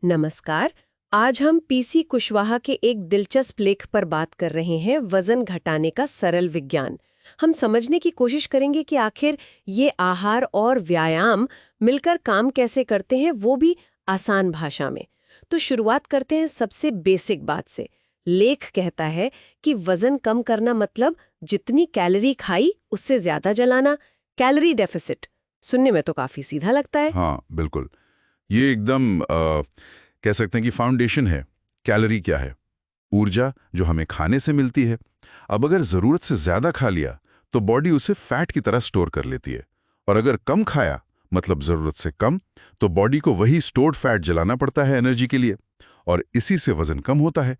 नमस्कार। आज हम पीसी कुशवाहा के एक दिलचस्प लेख पर बात कर रहे हैं, वजन घटाने का सरल विज्ञान। हम समझने की कोशिश करेंगे कि आखिर ये आहार और व्यायाम मिलकर काम कैसे करते हैं, वो भी आसान भाषा में। तो शुरुआत करते हैं सबसे बेसिक बात से। लेख कहता है कि वजन कम करना मतलब जितनी कैलोरी खाई उससे ज्यादा जलाना, कैलोरी डेफिसिट। सुनने में तो काफी सीधा लगता है। हाँ, बिल्कुल। ये एकदम कह सकते हैं कि फाउंडेशन है। कैलोरी क्या है? ऊर्जा जो हमें खाने से मिलती है। अब अगर ज़रूरत से ज़्यादा खा लिया तो बॉडी उसे फैट की तरह स्टोर कर लेती है, और अगर कम खाया मतलब ज़रूरत से कम, तो बॉडी को वही स्टोर्ड फैट जलाना पड़ता है एनर्जी के लिए, और इसी से वजन कम होता है।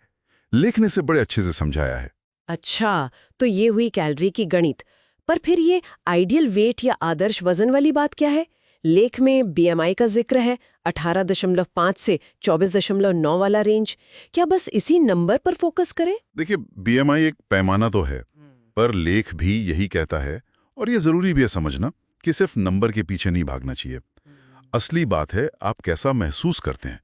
लेख ने इसे बड़े अच्छे से समझाया है। अच्छा, तो ये हुई कैलोरी की गणित। पर फिर ये आइडियल वेट या आदर्श वजन वाली बात क्या है? लेख में बीएमआई का जिक्र है, 18.5 से 24.9 वाला रेंज। क्या बस इसी नंबर पर फोकस करें? देखिए, बीएमआई एक पैमाना तो है, पर लेख भी यही कहता है, और ये ज़रूरी भी है समझना, कि सिर्फ नंबर के पीछे नहीं भागना चाहिए। असली बात है आप कैसा महसूस करते हैं।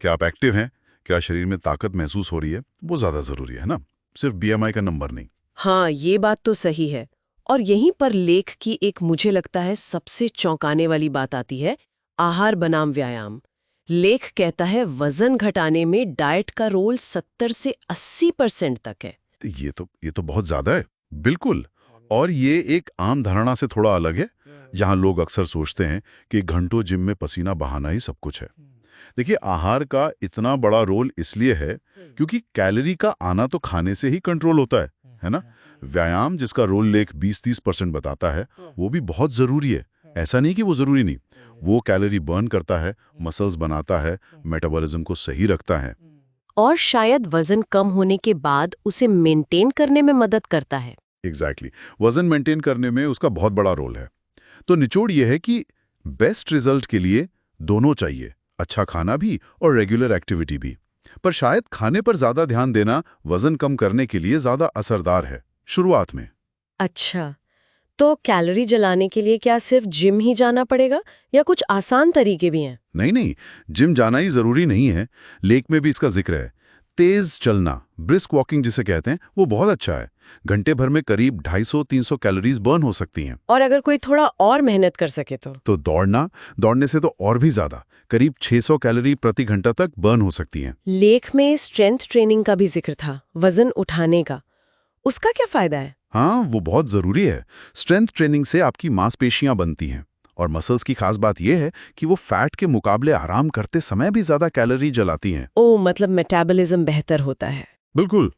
क्या आप एक्टिव हैं? क्या शरीर में ताकत महसूस हो रही है? वो ज़्यादा ज़रूरी है ना, सिर्फ बीएमआई का नंबर नहीं। हाँ, ये बात तो सही है। और यहीं पर लेख की एक मुझे लगता है सबसे चौंकाने वाली बात आती है, आहार बनाम व्यायाम। लेख कहता है वजन घटाने में डाइट का रोल 70 से 80% तक है। ये तो बहुत ज़्यादा है। बिल्कुल। और ये एक आम धारणा से थोड़ा अलग है, जहाँ लोग अक्सर सोचते हैं कि घंटों जिम में पसीना बहाना ही सब कुछ है। देखिए, आहार का इतना बड़ा रोल इसलिए है क्योंकि कैलोरी का आना तो खाने से ही कंट्रोल होता है ना। व्यायाम जिसका रोल लेख 20-30% बताता है, वो भी बहुत ज़रूरी है। ऐसा नहीं कि वो ज़रूरी नहीं। वो कैलोरी बर्न करता है, मसल्स बनाता है, मेटाबॉलिज्म को सही रखता है। और शायद वजन कम होने के बाद उसे मेंटेन करने में मदद करता है। एग्जैक्टली। वजन मेंटेन करने में उसका बहुत बड़ा रोल है। तो निचोड़ यह है कि बेस्ट रिजल्ट के लिए दोनों चाहिए, अच्छा खाना भी और रेगुलर एक्टिविटी भी। पर शायद खाने पर ज्यादा ध्यान देना वजन कम करने के लिए ज्यादा असरदार है शुरुआत में। अच्छा, तो कैलोरी जलाने के लिए क्या सिर्फ जिम ही जाना पड़ेगा या कुछ आसान तरीके भी हैं? नहीं नहीं, जिम जाना ही जरूरी नहीं है। लेख में भी इसका जिक्र है। तेज चलना, ब्रिस्क वॉकिंग जिसे कहते हैं, वो बहुत अच्छा है। घंटे भर में करीब 250-300 कैलोरीज बर्न हो सकती हैं। और अगर कोई थोड़ा और मेहनत कर सके तो? दौड़ने से तो और भी ज्यादा, करीब 600 कैलोरी प्रति घंटा तक बर्न हो सकती हैं। लेख में स्ट्रेंथ ट्रेनिंग का भी जिक्र था, वजन उठाने का। उसका क्या फायदा है? हाँ, वो बहुत जरूरी है। स्ट्रेंथ ट्रेनिंग से आपकी मांसपेशियां बनती हैं, और मसल्स की खास बात यह है कि वो फैट के मुकाबले आराम करते समय भी ज्यादा कैलोरी जलाती हैं। ओ, मतलब मेटाबॉलिज्म बेहतर होता है। बिल्कुल।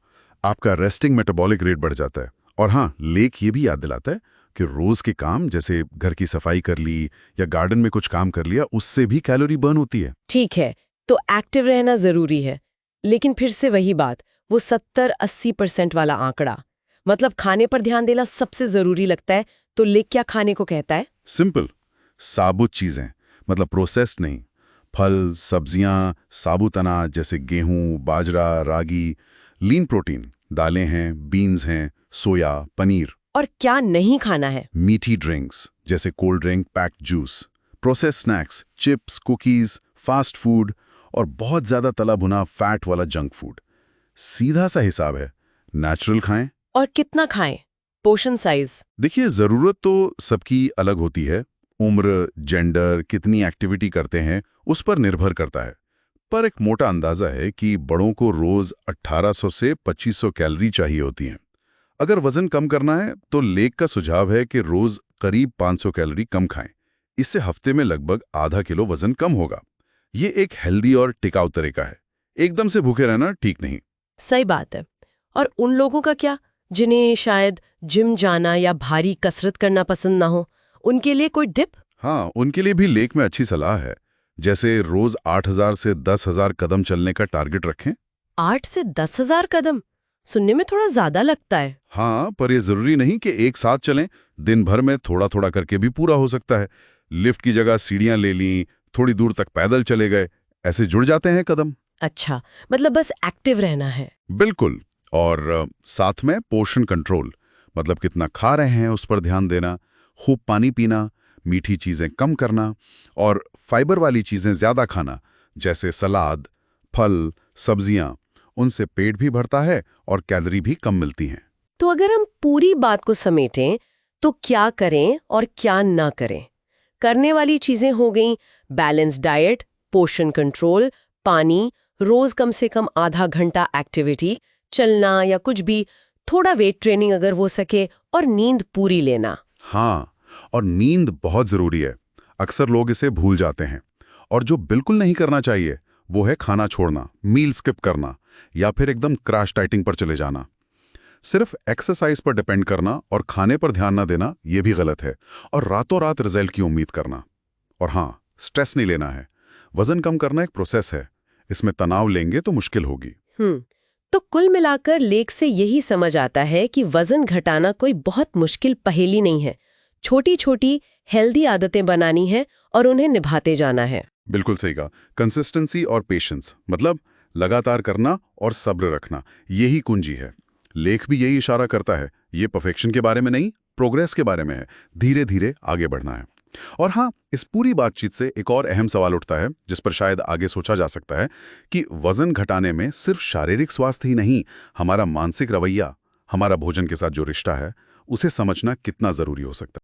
आपका रेस्टिंग मेटाबॉलिक रेट बढ़ जाता है। और हाँ, लेख ये भी याद दिलाता है कि रोज के काम जैसे घर की सफाई कर ली या गार्डन में कुछ काम कर लिया, उससे भी कैलोरी बर्न होती है। ठीक है, तो एक्टिव रहना जरूरी है। लेकिन फिर से वही बात, वो 70-80% वाला आंकड़ा, मतलब खाने पर ध्यान देना सबसे जरूरी लगता है। तो लेख क्या खाने को कहता है? सिंपल, साबुत चीजें, मतलब प्रोसेस्ड नहीं। फल, सब्जियां, साबुत अनाज जैसे गेहूं, बाजरा, रागी। लीन प्रोटीन, दालें हैं, बीन्स हैं, सोया, पनीर। और क्या नहीं खाना है? मीठी ड्रिंक्स जैसे cold drink, packed juice. Process snacks, chips, cookies, fast food, और बहुत ज्यादा तला भुना फैट वाला जंक फूड। सीधा सा हिसाब है, नेचुरल खाएं। और कितना खाएं? Portion size? देखिए, जरूरत तो सबकी अलग होती है। उम्र, जेंडर, कितनी एक्टिविटी करते हैं, उस पर निर्भर करता है। पर एक मोटा अंदाजा है कि बड़ों को रोज 1800 से 2500 कैलोरी चाहिए होती हैं। अगर वजन कम करना है तो लेख का सुझाव है कि रोज करीब 500 कैलोरी कम खाएं। इससे हफ्ते में लगभग आधा किलो वजन कम होगा। ये एक हेल्दी और टिकाऊ तरीका है। एकदम से भूखे रहना ठीक नहीं। सही बात है। और उन लोगों का क्या, जिन्हें शायद जिम जाना या भारी कसरत करना पसंद ना हो, उनके लिए कोई टिप? हाँ, उनके लिए भी लेख में अच्छी सलाह है। जैसे रोज 8000 से 10,000 कदम चलने का टारगेट रखें। 8 से 10,000 कदम सुनने में थोड़ा ज्यादा लगता है। हाँ, पर यह जरूरी नहीं कि एक साथ चलें। दिन भर में थोड़ा थोड़ा करके भी पूरा हो सकता है। लिफ्ट की जगह सीढ़ियां ले लीं, थोड़ी दूर तक पैदल चले गए, ऐसे जुड़ जाते हैं कदम। अच्छा, मतलब बस एक्टिव रहना है। बिल्कुल। और साथ में पोर्शन कंट्रोल, मतलब कितना खा रहे हैं उस पर ध्यान देना, खूब पानी पीना, मीठी चीजें कम करना, और फाइबर वाली चीजें ज्यादा खाना, जैसे सलाद, फल, सब्जियां, उनसे पेट भी भरता है और कैलोरी भी कम मिलती हैं। तो अगर हम पूरी बात को समेटें तो क्या करें और क्या ना करें? करने वाली चीजें हो गई बैलेंस डाइट, पोषण कंट्रोल, पानी, रोज कम से कम आधा घंटा एक्टिविटी, चलना या कुछ भी, थोड़ा वेट ट्रेनिंग अगर हो सके, और नींद पूरी लेना। हाँ, और नींद बहुत जरूरी है। अक्सर लोग इसे भूल जाते हैं। और जो बिल्कुल नहीं करना चाहिए वो है खाना छोड़ना, मील स्किप करना या फिर एकदम क्रैश डाइटिंग पर चले जाना। सिर्फ एक्सरसाइज पर डिपेंड करना और खाने पर ध्यान ना देना ये भी गलत है। और रातों रात रिजल्ट की उम्मीद करना। और हाँ, स्ट्रेस नहीं लेना है। वजन कम करना एक प्रोसेस है, इसमें तनाव लेंगे तो मुश्किल होगी। तो कुल मिलाकर लेख से यही समझ आता है कि वजन घटाना कोई बहुत मुश्किल पहेली नहीं है। छोटी छोटी हेल्दी आदतें बनानी है और उन्हें निभाते जाना है। बिल्कुल सही कहा। कंसिस्टेंसी और पेशेंस, मतलब लगातार करना और सब्र रखना, यही कुंजी है। लेख भी यही इशारा करता है, ये परफेक्शन के बारे में नहीं, प्रोग्रेस के बारे में है। धीरे धीरे आगे बढ़ना है। और हाँ, इस पूरी बातचीत से एक और अहम सवाल उठता है जिस पर शायद आगे सोचा जा सकता है कि वजन घटाने में सिर्फ शारीरिक स्वास्थ्य ही नहीं, हमारा मानसिक रवैया, हमारा भोजन के साथ जो रिश्ता है, उसे समझना कितना जरूरी हो सकता है।